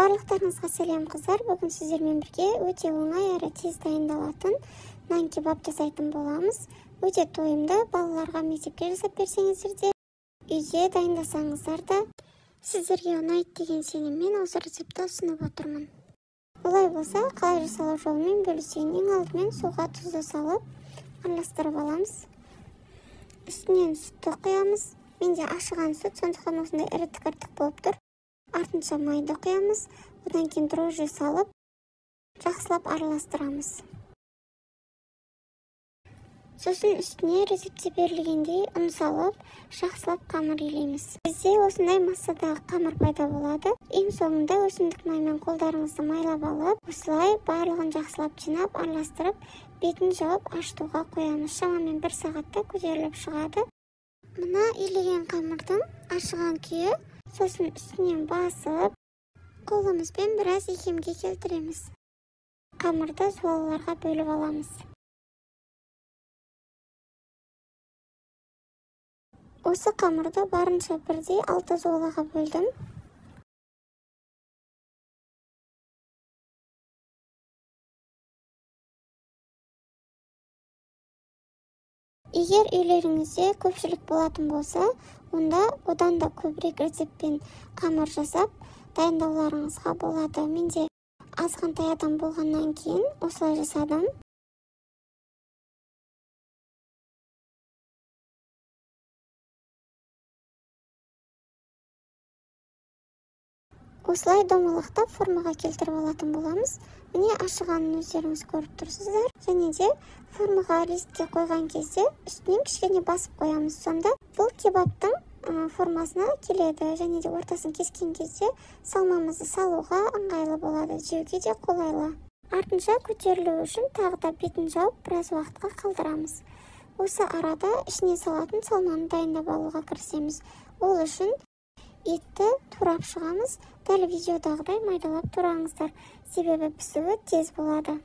Барлықтарыңызға сәлем қыздар. Бүгін сіздермен бірге өте оңай әрі тез дайындалатын нан кебаб жасайтын боламыз. Өте тойымды, балаларға мектепке жасап берсеңіздер де, үйде дайындасаңыздар да сіздерге ұнайды деген сеніммен осы рецепті ұсынып отырмын. Олай болса, қалай жасалу жолымен бөлісейін. Ең алдымен суға тұзды салып, араластырып аламыз. Үстінен сүтті құямыз. Менде ашыған сүт, сондықтан осындай ірітік болып тұр. Артынша майды құямыз, одан кейін дрожжи салып, жақсылап араластырамыз. Сосын үстіне рецепте берілгендей ұн салып, жақсылап қамыр илейміз. Бізде осындай массадағы қамыр пайда болады. Ең соңында өсімдік маймен қолдарыңызды майлап алып, осылай барлығын жақсылап жинап, араластырып, бетін жауып ашытуға қоямыз. Шамамен 1 сағатта көтеріліп шығады. Мына илеген қамырдың ашыған күйі, сосын үстінен басып, қолымызбен біраз икемге келтіреміз. Қамырды зуалыларға бөліп аламыз. Осы қамырды барынша бірдей 6 зуалыға бөлдім. Егер үйлеріңізде көпшілік болатын болса, онда одан да көбірек рецептпен қамыр жасап дайындауларыңызға болады. Менде азғантай адам болғаннан кейін осылай жасадым. Осылай домалақтап формаға келтіріп алатын боламыз. Міне ашығанын өздеріңіз көріп тұрсыздар. Және де формаға листке қойған кезде үстінен кішкене басып қоямыз. Сонда бұл кебаптың формасына келеді. Және де ортасын кескен кезде салмамызды салуға ыңғайлы болады. Жеуге де қолайлы. Артынша көтерілу үшін тағы да бетін жауып біраз уақытқа қалдырамыз. Осы арада ішіне салатын салманы дайындап алуға кірісеміз. Ол үшін етті турап шығамыз. Дәл видеодағыдай майдалап тураңыздар. Себебі пісуі тез болады.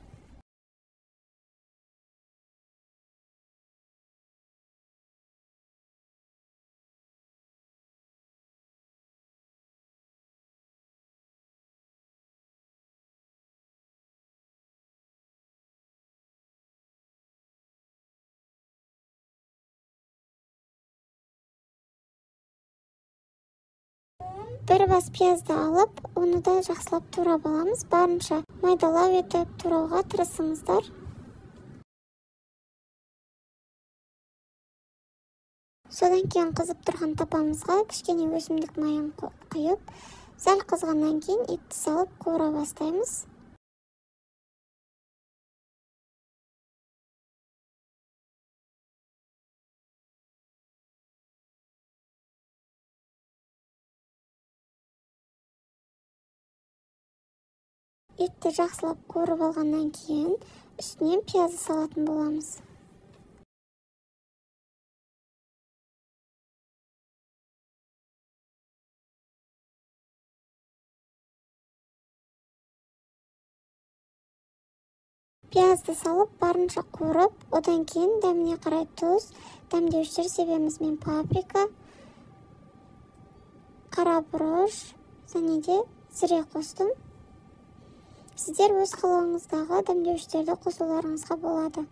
Бір бас пиязды алып, оны да жақсылап турап аламыз. Барынша майдалау етіп турауға тырысыңыздар. Содан кейін қызып тұрған тапамызға кішкене өсімдік майын құйып, сәл қызғаннан кейін етті салып қуыра бастаймыз. Етті жақсылап қуырып алғаннан кейін үстінен пиязды салатын боламыз. Пиязды салып, барынша қуырып, одан кейін дәміне қарай тұз, дәмдеуіштер себеміз мен паприка, қара бұрыш, және де зіре қостым. Сіздер өз қалауыңыздағы дәмдеуіштерді қосуларыңызға болады.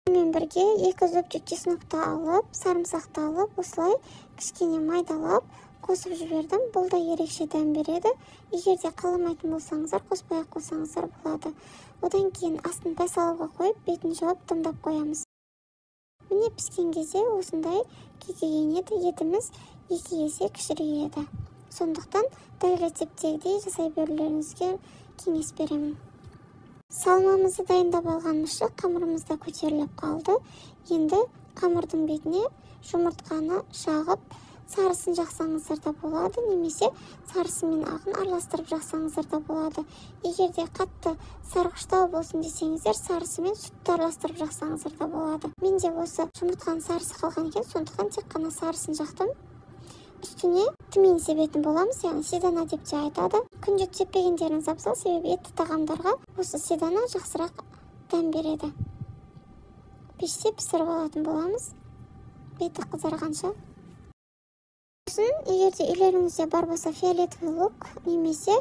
Мен бірге 2 зубчик чеснокты алып, сарымсақты алып, осылай кішкене майдалап қосып жібердім. Бұл да ерекше дәм береді. Егер де қаламайтын болсаңыздар, қоспай қойсаңыздар болады. Одан кейін астын тайсалуға қойып, бетін жауып дымдап қоямыз. Міне піскен кезде осындай күйген еді. Етіміз 2 есе кішірейеді. Сондықтан дәл рецептегідей жасай берулеріңізге кеңес беремін. Салмамызды дайындап алғанымызша қамырымыз да көтеріліп қалды. Енді қамырдың бетіне жұмыртқаны жағып, сарысын жақсаңыздар да болады, немесе сарысы мен ағын араластырып жақсаңыздар да болады. Егер де қатты сарғыштау болсын десеңіздер, сарысы мен сүтті араластырып жақсаңыздар да болады. Менде осы жұмыртқаның сарысы қалған екен, сондықтан тек қана сарысын жақтым. Үстіне тмин себетін боламыз, яғни седана деп те айтады. Күнде сеппегендеріңіз абзал, себебі етті тағамдарға осы седана жақсырақ дәм береді. Пеште пісіріп алатын боламыз, беті қызарғанша. сосын егерде үйлеріңізде бар болса фиолетовый лук немесе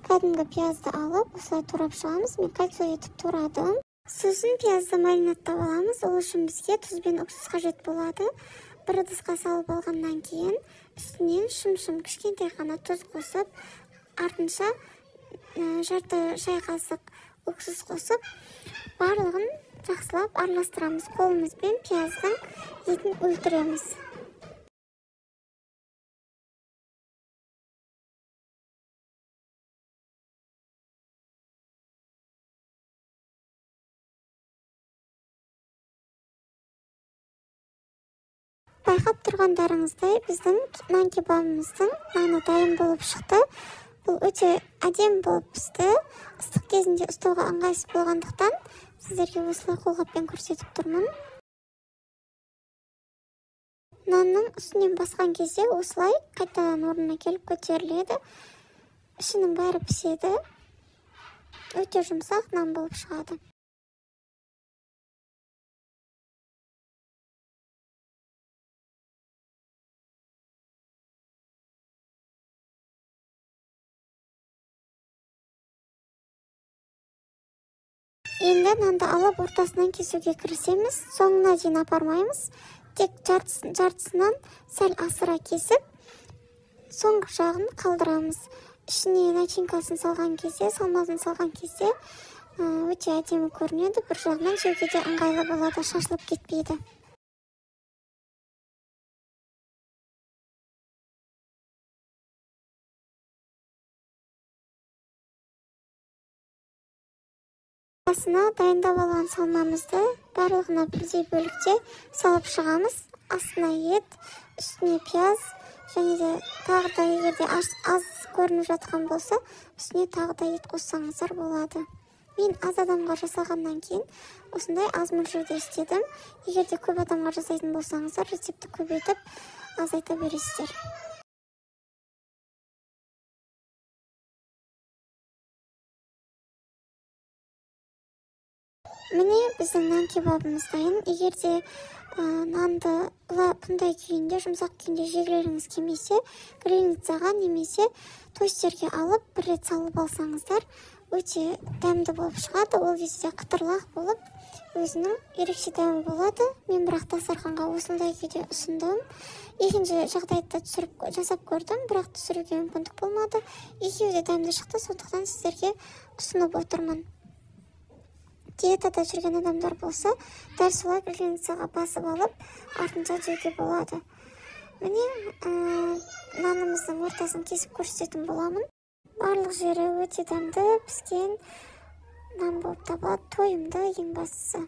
кәдімгі пиязды алып осылай турап шығамыз. Мен кольцо етіп турадым. Сосын пиязды маринадтап аламыз. Ол үшін бізге тұз бен уксус қажет болады. Бір ыдысқа салып алғаннан кейін үстінен шым кішкентай ғана тұз қосып, артынша жарты шай қасық уксус қосып, барлығын жақсылап араластырамыз. Қолымызбен пияздың етін өлтіреміз. Байқап тұрғандарыңыздай, біздің нан кебабымыздың наны дайын болып шықты. Бұл өте әдемі болып пісті. Ыстық кезінде ұстауға ыңғайсыз болғандықтан сіздерге осылай қолғаппен көрсетіп тұрмын. Нанның үстінен басқан кезде осылай қайтадан орнына келіп көтеріледі. Ішінің бәрі піседі. Өте жұмсақ нан болып шығады. Енді нанды алып ортасынан кесуге кірісеміз. Соңына дейін апармаймыз. Тек жартысынан сәл асыра кесіп, соңғы жағын қалдырамыз. Ішіне начинкасын салған кезде, салмасын салған кезде өте әдемі көрінеді. Бір жағынан жеуге де ыңғайлы болады, шашылып кетпейді. Басына дайындап алған салмамызды барлығына бірдей бөлікте салып шығамыз. Астына ет, үстіне пияз, және де тағы да егерде аз көрініп жатқан болса, үстіне тағы да ет қоссаңыздар болады. Мен аз адамға жасағаннан кейін осындай аз мөлшерде істедім. Егерде көп адамға жасайтын болсаңыздар, рецепті көбейтіп азайта бересіздер. Міне біздің нан кебабымыз дайын. Егерде нанды бұндай күйінде, жұмсақ күйінде жегілеріңіз келмесе, границаға немесе тостерге алып бір рет салып алсаңыздар, өте дәмді болып шығады. Ол кезде қытырлақ болып, өзінің ерекше дәмі болады. Мен бірақ дастарханға осындай күйде ұсындым. Екінші жағдайда жасап көрдім, бірақ түсіруге мүмкіндік болмады. Екеуі де дәмді шықты, сондықтан сіздерге ұсынып отырмын. Диетада жүрген адамдар болса, дәл солай границаға басып алып, артынша жеуге болады. Міне, нанымыздың ортасын кесіп көрсететін боламын. Барлық жері өте дәмді піскен нан болып табылады. Тойымды ең бастысы.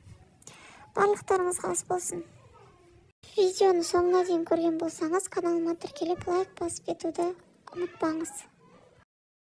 Барлықтарыңызға ас болсын. Видеоны соңына дейін көрген болсаңыз, каналыма тіркеліп лайк басып кетуді ұмытпаңыз.